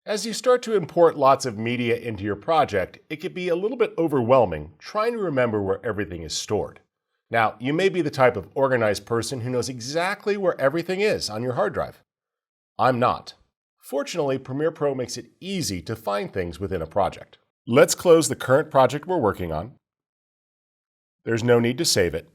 As you start to import lots of media into your project, it can be a little bit overwhelming trying to remember where everything is stored. Now, you may be the type of organized person who knows exactly where everything is on your hard drive. I'm not. Fortunately, Premiere Pro makes it easy to find things within a project. Let's close the current project we're working on. There's no need to save it.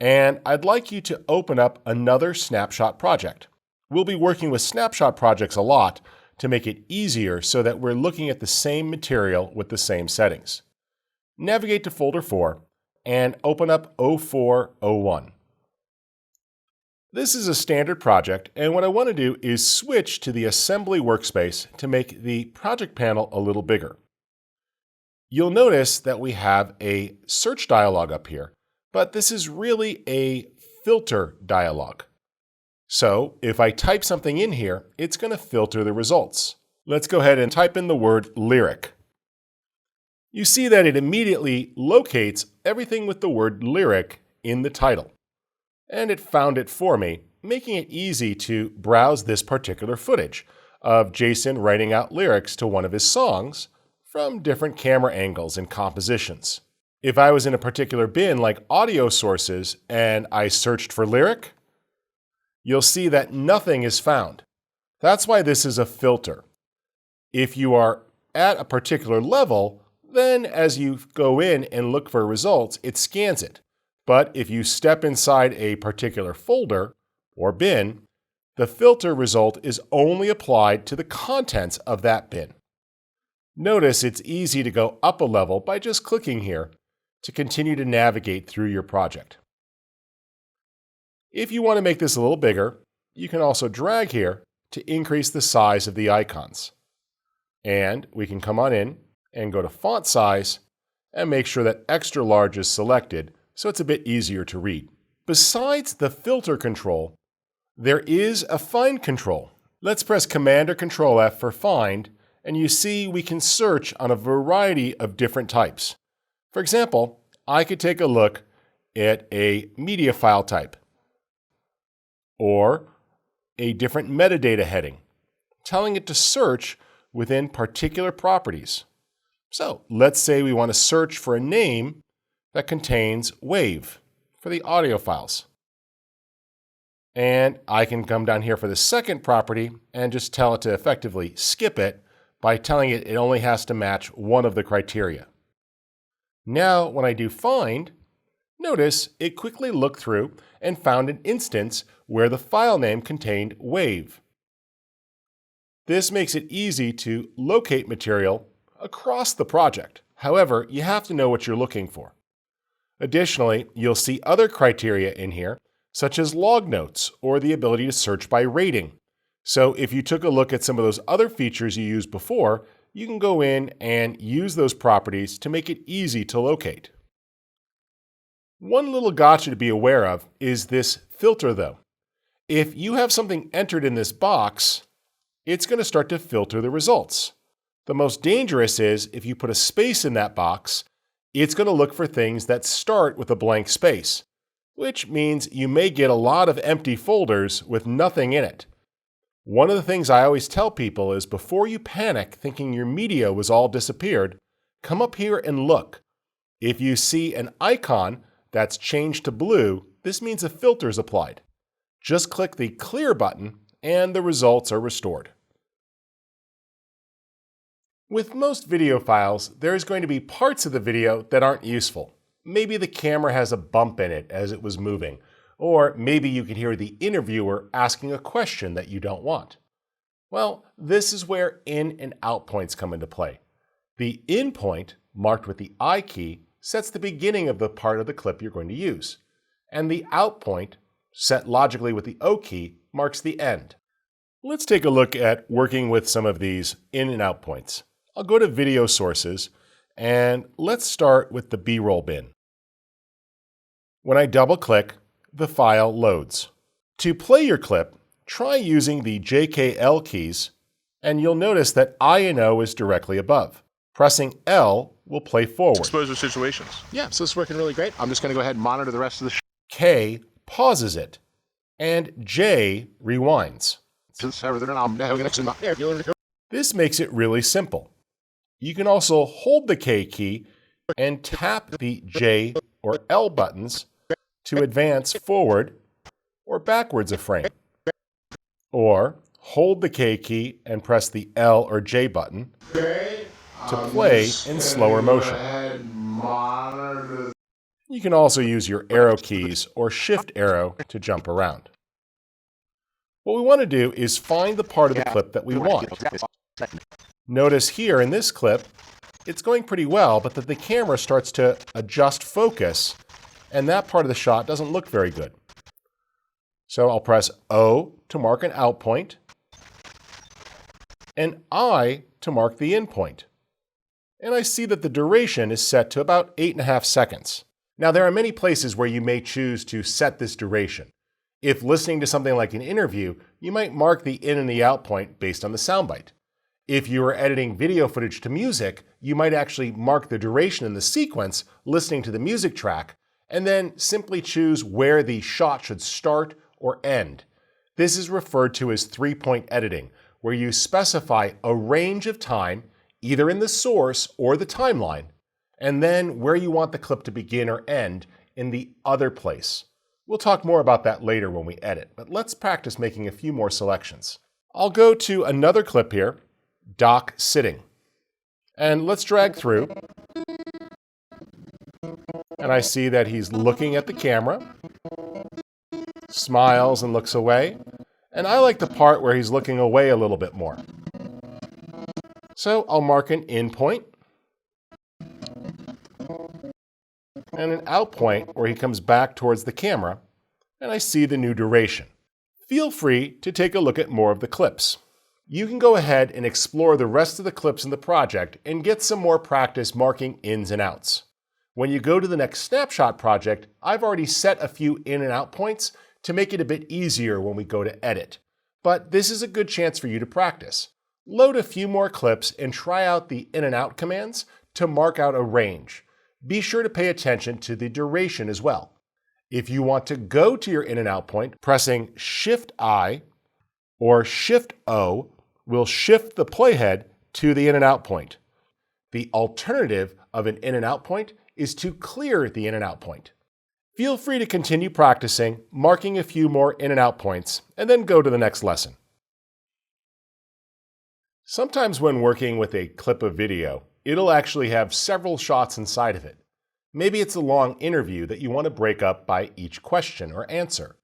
And I'd like you to open up another Snapshot project. We'll be working with Snapshot projects a lot to make it easier so that we're looking at the same material with the same settings. Navigate to Folder 4 and open up 0401. This is a standard project, and what I want to do is switch to the Assembly Workspace to make the project panel a little bigger. You'll notice that we have a search dialog up here, but this is really a filter dialog. So if I type something in here, it's going to filter the results. Let's go ahead and type in the word lyric. You see that it immediately locates everything with the word lyric in the title. And it found it for me, making it easy to browse this particular footage of Jason writing out lyrics to one of his songs from different camera angles and compositions. If I was in a particular bin like audio sources and I searched for lyric, you'll see that nothing is found. That's why this is a filter. If you are at a particular level, then as you go in and look for results, it scans it. But if you step inside a particular folder or bin, the filter result is only applied to the contents of that bin. Notice it's easy to go up a level by just clicking here to continue to navigate through your project. If you want to make this a little bigger, you can also drag here to increase the size of the icons. And we can come on in and go to font size and make sure that extra large is selected so it's a bit easier to read. Besides the filter control, there is a find control. Let's press Command or Control F for find, and you see we can search on a variety of different types. For example, I could take a look at a media file type, or a different metadata heading, telling it to search within particular properties. So let's say we want to search for a name that contains wave for the audio files. And I can come down here for the second property and just tell it to effectively skip it by telling it it only has to match one of the criteria. Now when I do find, notice it quickly looked through and found an instance where the file name contained wave. This makes it easy to locate material across the project. However, you have to know what you're looking for. Additionally, you'll see other criteria in here, such as log notes or the ability to search by rating. So if you took a look at some of those other features you used before, you can go in and use those properties to make it easy to locate. One little gotcha to be aware of is this filter though. If you have something entered in this box, it's going to start to filter the results. The most dangerous is if you put a space in that box, it's going to look for things that start with a blank space, which means you may get a lot of empty folders with nothing in it. One of the things I always tell people is before you panic thinking your media was all disappeared, come up here and look. If you see an icon that's changed to blue, this means a filter is applied. Just click the clear button and the results are restored. With most video files, there's going to be parts of the video that aren't useful. Maybe the camera has a bump in it as it was moving, or maybe you can hear the interviewer asking a question that you don't want. Well, this is where in and out points come into play. The in point, marked with the I key, sets the beginning of the part of the clip you're going to use, and the out point, set logically with the O key, marks the end. Let's take a look at working with some of these in and out points. I'll go to Video Sources, and let's start with the B-roll bin. When I double-click, the file loads. To play your clip, try using the JKL keys, and you'll notice that I and O is directly above. Pressing L will play forward. Exposure situations. Yeah, so it's working really great. I'm just going to go ahead and monitor the rest of the K pauses it, and J rewinds. This makes it really simple. You can also hold the K key and tap the J or L buttons to advance forward or backwards a frame. Or hold the K key and press the L or J button to play in slower motion. You can also use your arrow keys or shift arrow to jump around. What we want to do is find the part of the clip that we want. Notice here in this clip, it's going pretty well, but that the camera starts to adjust focus, and that part of the shot doesn't look very good. So I'll press O to mark an out point, and I to mark the in point. And I see that the duration is set to about 8.5 seconds. Now, there are many places where you may choose to set this duration. If listening to something like an interview, you might mark the in and the out point based on the soundbite. If you are editing video footage to music, you might actually mark the duration in the sequence listening to the music track, and then simply choose where the shot should start or end. This is referred to as three-point editing, where you specify a range of time, either in the source or the timeline, and then where you want the clip to begin or end in the other place. We'll talk more about that later when we edit, but let's practice making a few more selections. I'll go to another clip here, Doc sitting, and let's drag through. And I see that he's looking at the camera, smiles and looks away, and I like the part where he's looking away a little bit more. So I'll mark an in point and an out point where he comes back towards the camera, and I see the new duration. Feel free to take a look at more of the clips. You can go ahead and explore the rest of the clips in the project and get some more practice marking ins and outs. When you go to the next Snapshot project, I've already set a few in and out points to make it a bit easier when we go to edit. But this is a good chance for you to practice. Load a few more clips and try out the in and out commands to mark out a range. Be sure to pay attention to the duration as well. If you want to go to your in and out point, pressing Shift-I or Shift-O will shift the playhead to the in and out point. The alternative of an in and out point is to clear the in and out point. Feel free to continue practicing, marking a few more in and out points, and then go to the next lesson. Sometimes when working with a clip of video, it'll actually have several shots inside of it. Maybe it's a long interview that you want to break up by each question or answer.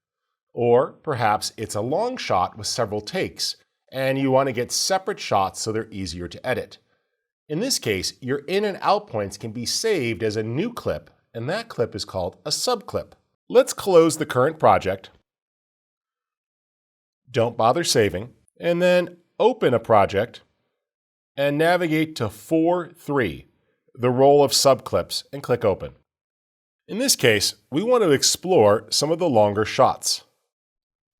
Or perhaps it's a long shot with several takes, and you want to get separate shots so they're easier to edit. In this case, your in and out points can be saved as a new clip, and that clip is called a subclip. Let's close the current project. Don't bother saving, and then open a project and navigate to 4.3, the roll of subclips, and click Open. In this case, we want to explore some of the longer shots.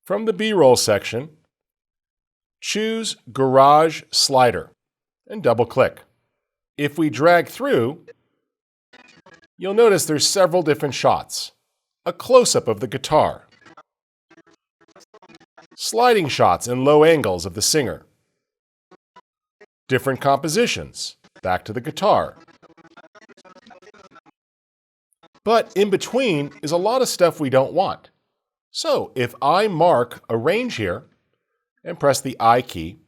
From the B-roll section, choose Garage Slider and double-click. If we drag through, you'll notice there's several different shots. A close-up of the guitar, sliding shots and low angles of the singer, different compositions, back to the guitar. But in between is a lot of stuff we don't want. So if I mark a range here and press the I key,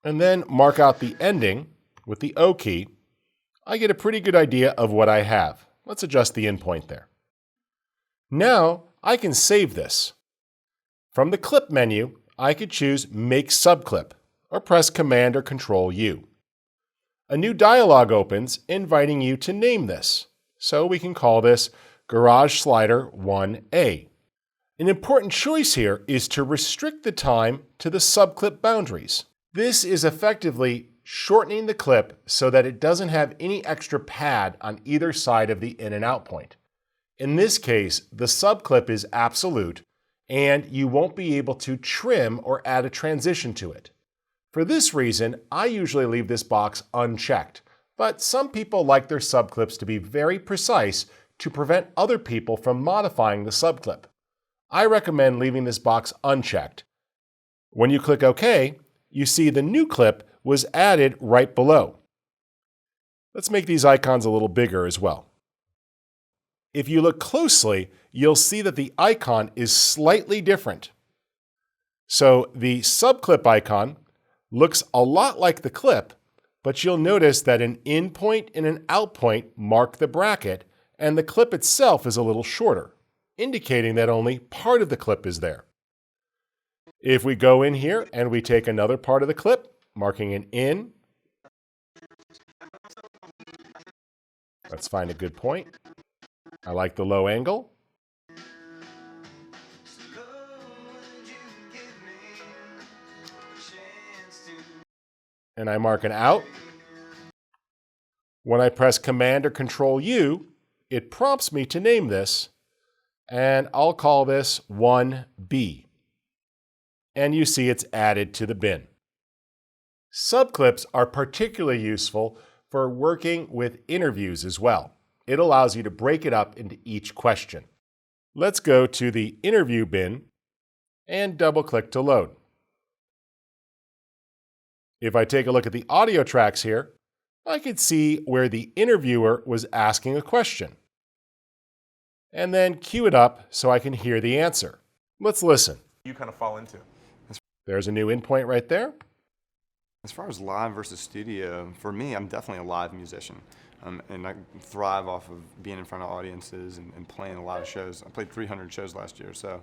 and then mark out the ending with the O key, I get a pretty good idea of what I have. Let's adjust the endpoint there. Now I can save this. From the Clip menu, I could choose Make Subclip or press Command or Control U. A new dialog opens inviting you to name this. So we can call this Garage Slider 1A. An important choice here is to restrict the time to the subclip boundaries. This is effectively shortening the clip so that it doesn't have any extra pad on either side of the in and out point. In this case, the subclip is absolute, and you won't be able to trim or add a transition to it. For this reason, I usually leave this box unchecked, but some people like their subclips to be very precise to prevent other people from modifying the subclip. I recommend leaving this box unchecked. When you click OK, you see the new clip was added right below. Let's make these icons a little bigger as well. If you look closely, you'll see that the icon is slightly different. So the subclip icon looks a lot like the clip, but you'll notice that an in point and an out point mark the bracket, and the clip itself is a little shorter, indicating that only part of the clip is there. If we go in here and we take another part of the clip, marking an in, let's find a good point. I like the low angle. And I mark an out. When I press Command or Control U, it prompts me to name this, and I'll call this 1B. And you see it's added to the bin. Subclips are particularly useful for working with interviews as well. It allows you to break it up into each question. Let's go to the interview bin and double-click to load. If I take a look at the audio tracks here, I can see where the interviewer was asking a question, and then cue it up so I can hear the answer. Let's listen. You kind of fall into. There's a new in point right there. As far as live versus studio, for me, I'm definitely a live musician. And I thrive off of being in front of audiences and playing a lot of shows. I played 300 shows last year, so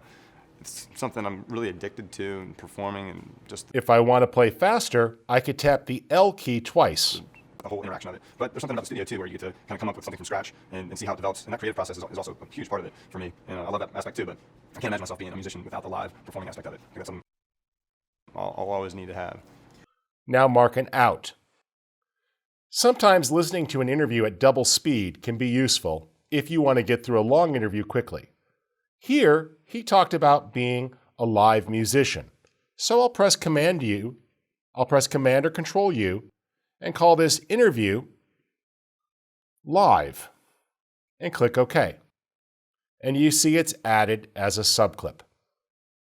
it's something I'm really addicted to, and performing and just... If I want to play faster, I could tap the L key twice. The whole interaction of it. But there's something about the studio too where you get to kind of come up with something from scratch and see how it develops. And that creative process is also a huge part of it for me. And I love that aspect too, but I can't imagine myself being a musician without the live performing aspect of it. I think that's something I'll always need to have. Now mark an out. Sometimes listening to an interview at double speed can be useful if you want to get through a long interview quickly. Here, he talked about being a live musician. So I'll press Command or Control U and call this interview live and click OK. And you see it's added as a subclip.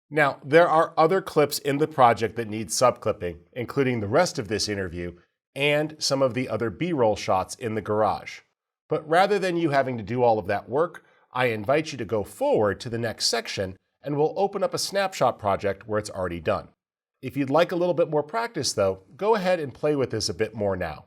Now, there are other clips in the project that need subclipping, including the rest of this interview and some of the other B-roll shots in the garage. But rather than you having to do all of that work, I invite you to go forward to the next section and we'll open up a snapshot project where it's already done. If you'd like a little bit more practice though, go ahead and play with this a bit more now.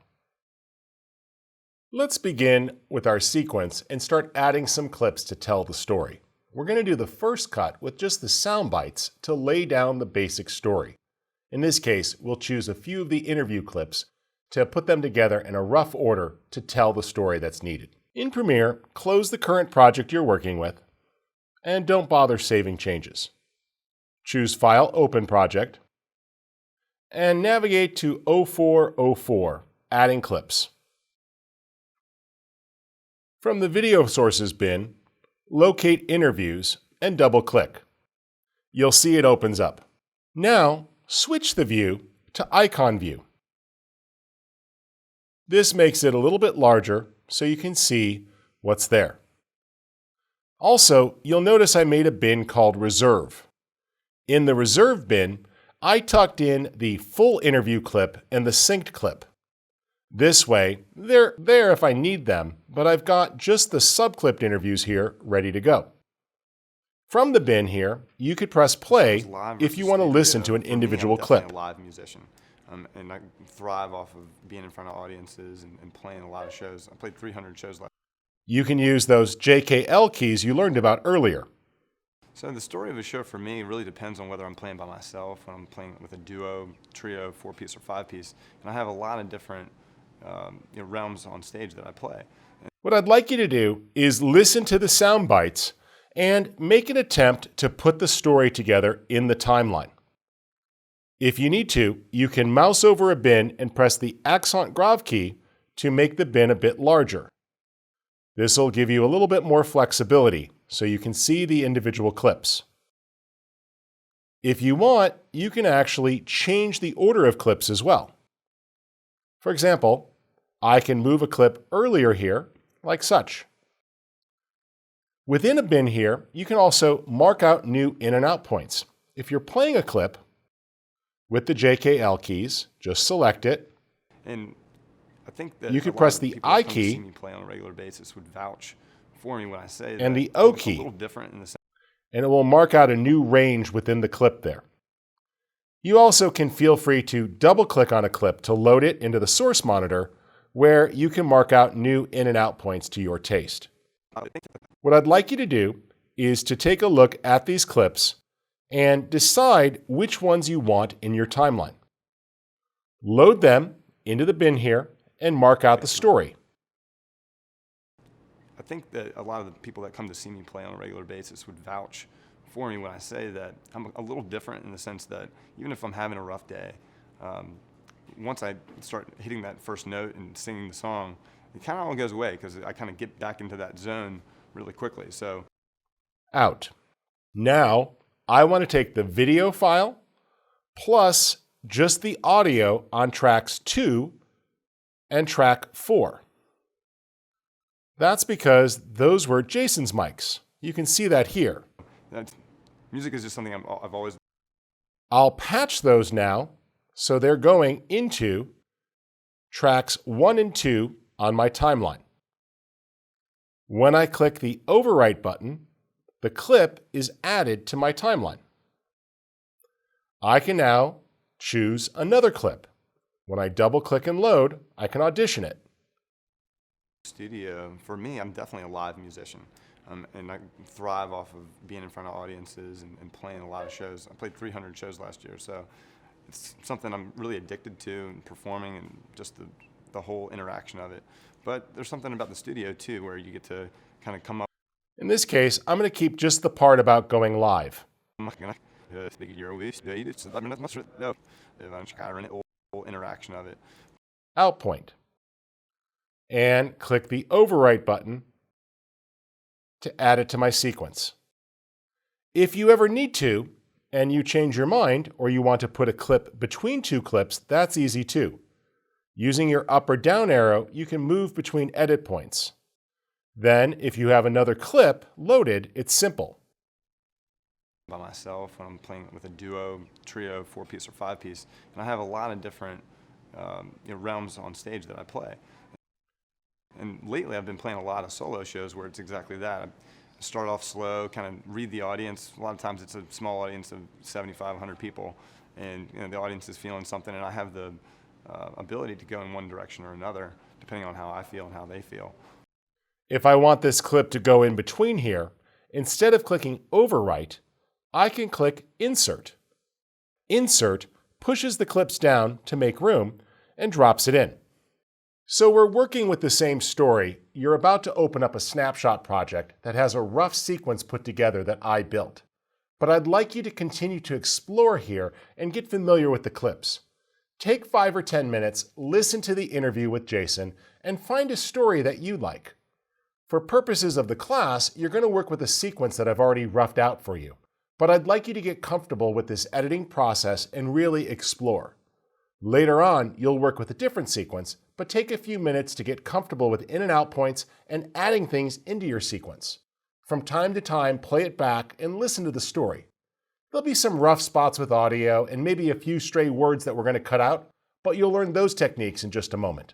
Let's begin with our sequence and start adding some clips to tell the story. We're going to do the first cut with just the sound bites to lay down the basic story. In this case, we'll choose a few of the interview clips to put them together in a rough order to tell the story that's needed. In Premiere, close the current project you're working with, and don't bother saving changes. Choose File, Open Project, and navigate to 0404, Adding Clips. From the Video Sources bin, locate Interviews and double-click. You'll see it opens up. Now, switch the view to Icon View. This makes it a little bit larger so you can see what's there. Also, you'll notice I made a bin called Reserve. In the Reserve bin, I tucked in the full interview clip and the synced clip. This way, they're there if I need them, but I've got just the subclipped interviews here ready to go. From the bin here, you could press play if you want to listen to an individual clip. I'm a live musician, and I thrive off of being in front of audiences and playing a lot of shows. I played 300 shows last year. You can use those JKL keys you learned about earlier. So the story of a show for me really depends on whether I'm playing by myself, when I'm playing with a duo, trio, 4-piece, or 5-piece. And I have a lot of different realms on stage that I play. What I'd like you to do is listen to the sound bites and make an attempt to put the story together in the timeline. If you need to, you can mouse over a bin and press the Accent Grave key to make the bin a bit larger. This will give you a little bit more flexibility so you can see the individual clips. If you want, you can actually change the order of clips as well. For example, I can move a clip earlier here, like such. Within a bin here, you can also mark out new in and out points. If you're playing a clip with the JKL keys, just select it. And I think that you can press the I key see me play on a regular basis would vouch for me when I say and that the O it's key, a little different in the sense, and it will mark out a new range within the clip there. You also can feel free to double-click on a clip to load it into the source monitor, where you can mark out new in and out points to your taste. What I'd like you to do is to take a look at these clips and decide which ones you want in your timeline. Load them into the bin here and mark out the story. I think that a lot of the people that come to see me play on a regular basis would vouch for me when I say that I'm a little different in the sense that even if I'm having a rough day, once I start hitting that first note and singing the song, it kind of all goes away because I kind of get back into that zone really quickly. So, out. Now, I want to take the video file plus just the audio on tracks 2 and track 4. That's because those were Jason's mics. You can see that here. Music is just something I've always... I'll patch those now so they're going into tracks 1 and 2 on my timeline. When I click the Overwrite button, the clip is added to my timeline. I can now choose another clip. When I double-click and load, I can audition it. Studio, for me, I'm definitely a live musician. And I thrive off of being in front of audiences and playing a lot of shows. I played 300 shows last year, so it's something I'm really addicted to, and performing and just the whole interaction of it. But there's something about the studio too where you get to kind of come up. In this case, I'm going to keep just the part about going live. Interaction of it. Out point. And click the Overwrite button to add it to my sequence. If you ever need to, and you change your mind, or you want to put a clip between two clips, that's easy too. Using your up or down arrow, you can move between edit points. Then, if you have another clip loaded, it's simple. By myself, when I'm playing with a duo, trio, 4-piece or 5-piece, and I have a lot of different realms on stage that I play. And lately I've been playing a lot of solo shows where it's exactly that. I start off slow, kind of read the audience. A lot of times it's a small audience of 75, 100 people, and the audience is feeling something, and I have the ability to go in one direction or another, depending on how I feel and how they feel. If I want this clip to go in between here, instead of clicking Overwrite, I can click Insert. Insert pushes the clips down to make room and drops it in. So we're working with the same story. You're about to open up a Snapshot project that has a rough sequence put together that I built. But I'd like you to continue to explore here and get familiar with the clips. Take 5 or 10 minutes, listen to the interview with Jason, and find a story that you like. For purposes of the class, you're going to work with a sequence that I've already roughed out for you. But I'd like you to get comfortable with this editing process and really explore. Later on, you'll work with a different sequence, but take a few minutes to get comfortable with in and out points and adding things into your sequence. From time to time, play it back and listen to the story. There'll be some rough spots with audio and maybe a few stray words that we're going to cut out, but you'll learn those techniques in just a moment.